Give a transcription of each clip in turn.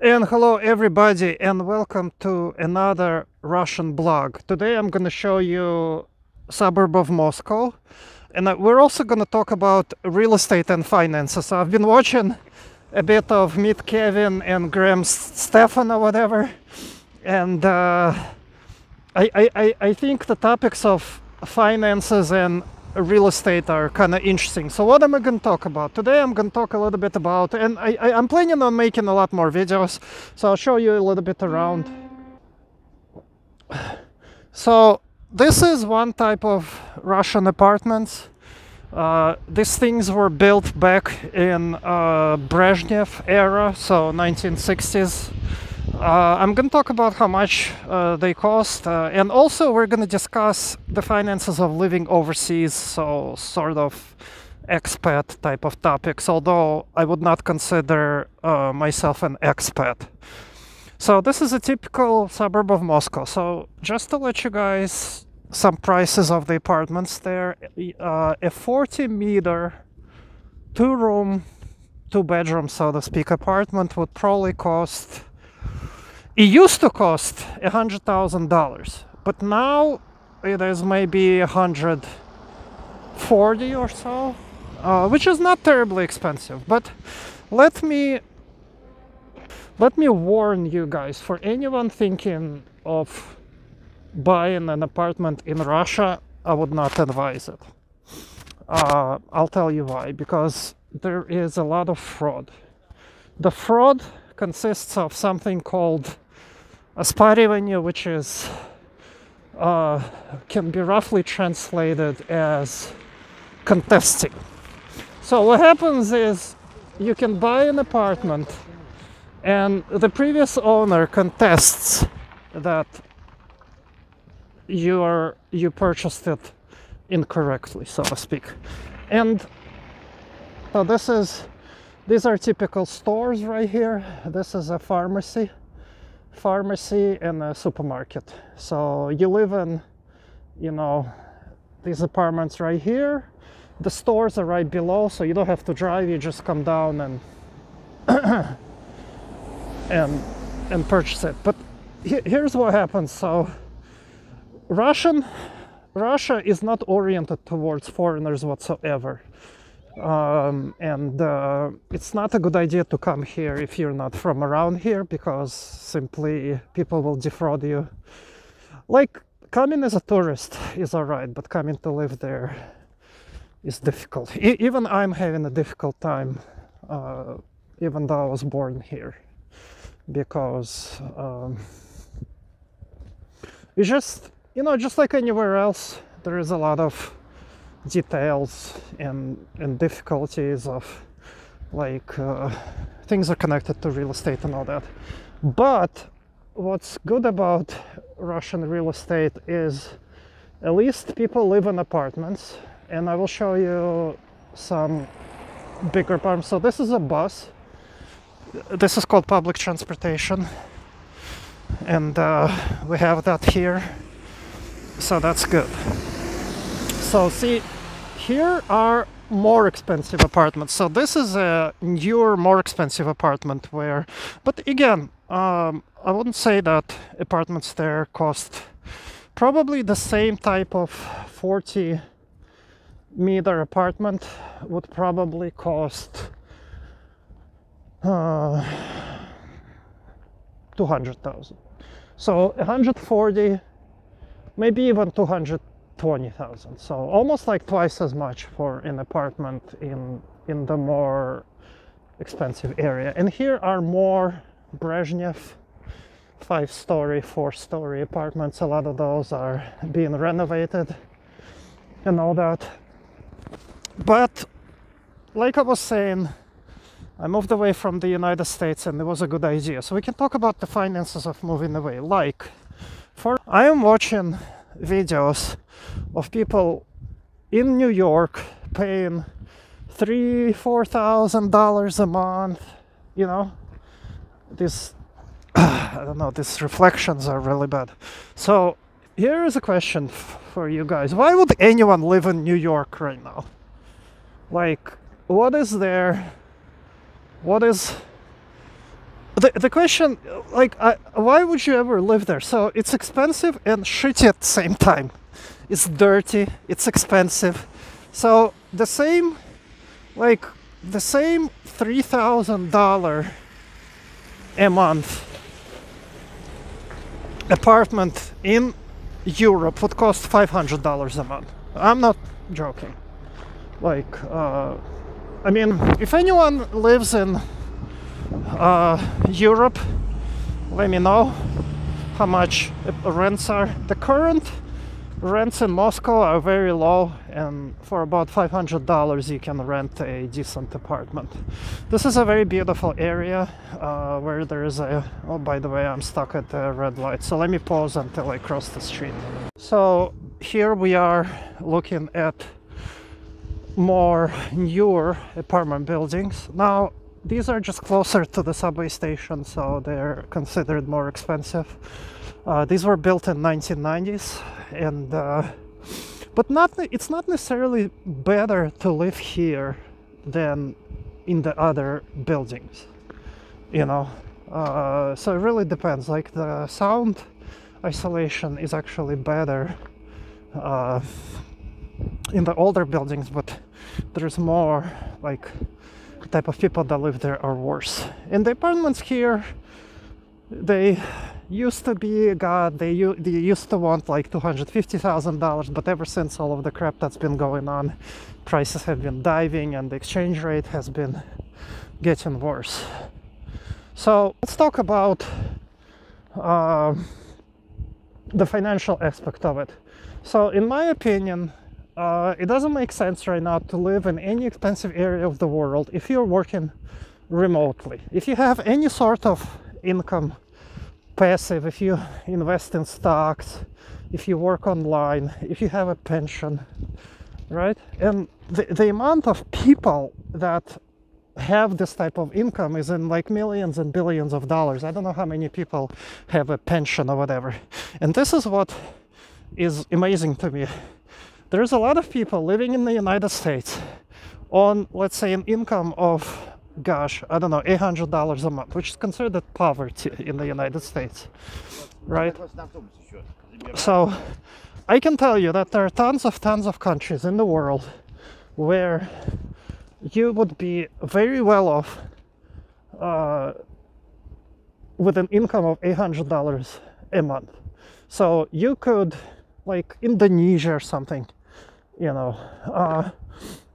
And hello everybody and welcome to another Russian blog. Today I'm going to show you suburb of Moscow, and we're also going to talk about real estate and finances. So I've been watching a bit of Meet Kevin and Graham Stefan or whatever, and I think the topics of finances and real estate are kind of interesting. So what am I going to talk about? Today I'm going to talk a little bit about, and I'm planning on making a lot more videos, so I'll show you a little bit around. So this is one type of Russian apartments. These things were built back in Brezhnev era, so 1960s. I'm going to talk about how much they cost, and also we're going to discuss the finances of living overseas, so sort of expat type of topics, although I would not consider myself an expat. So this is a typical suburb of Moscow. So just to let you guys some prices of the apartments there, a 40-meter, two-room, two-bedroom, so to speak, apartment would probably cost. It used to cost $100,000, but now it is maybe 140 or so, which is not terribly expensive. But let me warn you guys, for anyone thinking of buying an apartment in Russia, I would not advise it. I'll tell you why. Because there is a lot of fraud. The fraud consists of something called Aspaривание, which is can be roughly translated as contesting. So what happens is you can buy an apartment and the previous owner contests that you purchased it incorrectly, so to speak. And so these are typical stores right here. This is a pharmacy and a supermarket. So you live in, these apartments right here. The stores are right below, so you don't have to drive. You just come down and purchase it. But here's what happens. So Russia is not oriented towards foreigners whatsoever. It's not a good idea to come here if you're not from around here, because simply people will defraud you. Like, coming as a tourist is alright, but coming to live there is difficult. Even I'm having a difficult time, even though I was born here, because it's just, just like anywhere else, there is a lot of details and difficulties of, like, things are connected to real estate and all that. But what's good about Russian real estate is at least people live in apartments, and I will show you some bigger apartments. So this is a bus. This is called public transportation, and we have that here, so that's good. So see, here are more expensive apartments. So this is a newer, more expensive apartment where, but again, I wouldn't say that apartments there cost probably the same type of 40-meter apartment would probably cost 200,000. So 140, maybe even 220,000. So almost like twice as much for an apartment in the more expensive area. And here are more Brezhnev 5-story, 4-story apartments. A lot of those are being renovated and all that. But like I was saying, I moved away from the United States and it was a good idea. So we can talk about the finances of moving away. Like, I am watching videos of people in New York paying $3,000-4,000 a month. This I don't know, these reflections are really bad. So here is a question for you guys. Why would anyone live in New York right now? Like, what is there? What is the question, like, why would you ever live there? So it's expensive and shitty at the same time. It's dirty, it's expensive. So the same $3,000 a month apartment in Europe would cost $500 a month. I'm not joking. Like, I mean, if anyone lives in Europe, let me know how much rents are. The current rents in Moscow are very low, and for about $500 you can rent a decent apartment. This is a very beautiful area where there is a... Oh, by the way, I'm stuck at the red light, so let me pause until I cross the street. So here we are looking at more newer apartment buildings. Now these are just closer to the subway station, so they're considered more expensive. These were built in 1990s, and but it's not necessarily better to live here than in the other buildings, you know. So it really depends. Like, the sound isolation is actually better in the older buildings, but there's more like type of people that live there are worse. And the apartments here, they used to be, God, they used to want like $250,000, but ever since all of the crap that's been going on, prices have been diving and the exchange rate has been getting worse. So let's talk about the financial aspect of it. So in my opinion, it doesn't make sense right now to live in any expensive area of the world if you're working remotely. If you have any sort of income, passive, if you invest in stocks, if you work online, if you have a pension, right? And the amount of people that have this type of income is in like millions and billions of dollars. I don't know how many people have a pension or whatever. And this is what is amazing to me. There's a lot of people living in the United States on, let's say, an income of, gosh, I don't know, $800 a month, which is considered poverty in the United States, right? So I can tell you that there are tons of countries in the world where you would be very well off with an income of $800 a month. So you could, like Indonesia or something, you know,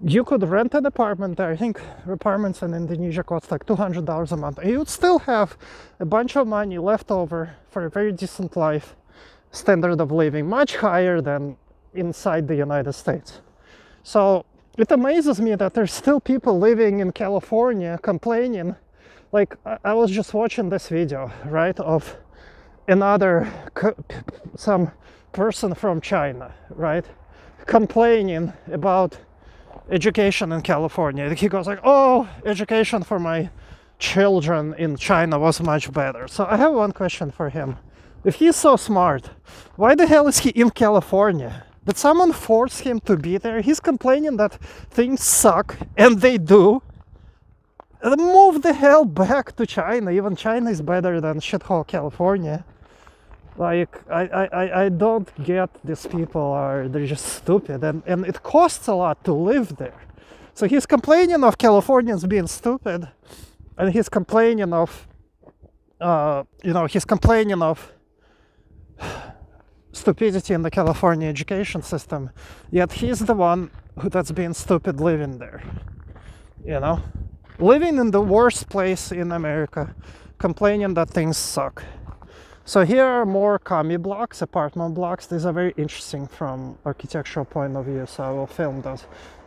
you could rent an apartment there. I think apartments in Indonesia cost like $200 a month, and you'd still have a bunch of money left over for a very decent life, standard of living, much higher than inside the United States. So it amazes me that there's still people living in California complaining. Like, I was just watching this video, right, of some person from China, right, complaining about education in California. He goes like, oh, education for my children in China was much better. So I have one question for him. If he's so smart, why the hell is he in California? Did someone force him to be there? He's complaining that things suck, and they do. Move the hell back to China. Even China is better than shithole California. Like, I don't get these people they're just stupid, and it costs a lot to live there. So he's complaining of Californians being stupid, and he's complaining of, he's complaining of stupidity in the California education system, yet he's the one that's being stupid living there, you know? Living in the worst place in America, complaining that things suck. So here are more commie blocks, apartment blocks. These are very interesting from architectural point of view, so I will film those.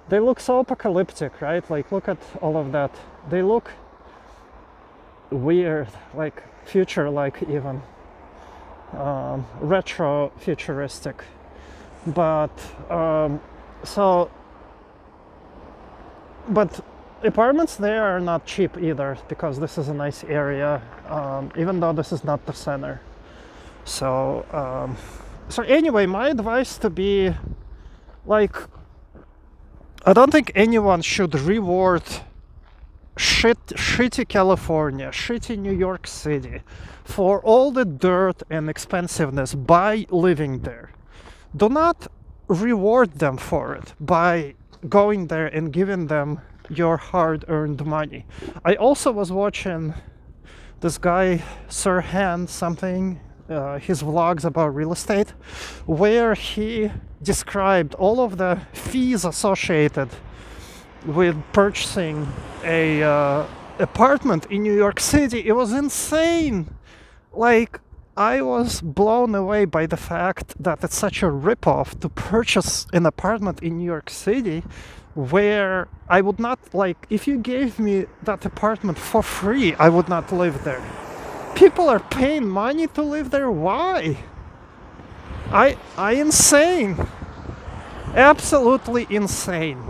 They look so apocalyptic, right? Like, look at all of that. They look weird, like future-like even. Retro futuristic. But apartments there are not cheap either, because this is a nice area, even though this is not the center. So anyway, my advice to be like, I don't think anyone should reward shitty California, shitty New York City, for all the dirt and expensiveness by living there. Do not reward them for it by going there and giving them your hard-earned money. I also was watching this guy Sirhan something, his vlogs about real estate, where he described all of the fees associated with purchasing a apartment in New York City. It was insane. Like, I was blown away by the fact that it's such a ripoff to purchase an apartment in New York City, where I would not, like, if you gave me that apartment for free, I would not live there. People are paying money to live there. Why? I insane. Absolutely insane.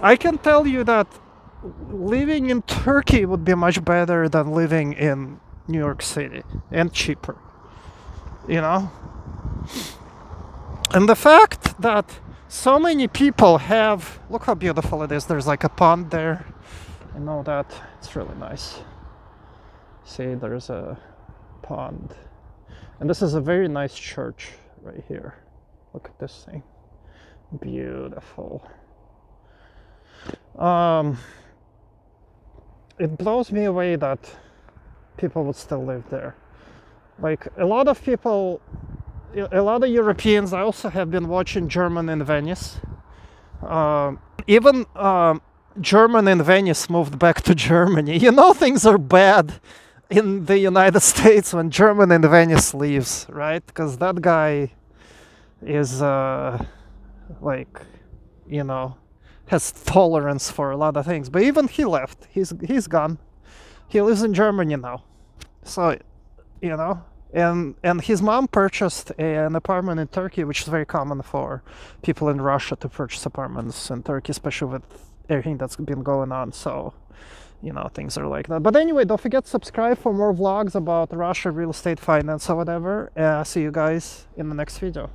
I can tell you that living in Turkey would be much better than living in New York City, and cheaper, you know? And the fact that so many people have, look how beautiful it is, there's like a pond there. I know that, it's really nice. See, there's a pond. And this is a very nice church right here. Look at this thing. Beautiful. It blows me away that people would still live there. Like, a lot of people, a lot of Europeans, I also have been watching German in Venice. Even German in Venice moved back to Germany. You know, things are bad in the United States when German in Venice leaves, right? Because that guy is like, you know, has tolerance for a lot of things. But even he left. He's gone. He lives in Germany now. So, you know, and his mom purchased an apartment in Turkey, which is very common for people in Russia to purchase apartments in Turkey, especially with everything that's been going on. So, you know, things are like that. But anyway, don't forget to subscribe for more vlogs about Russia, real estate, finance, or whatever. See you guys in the next video.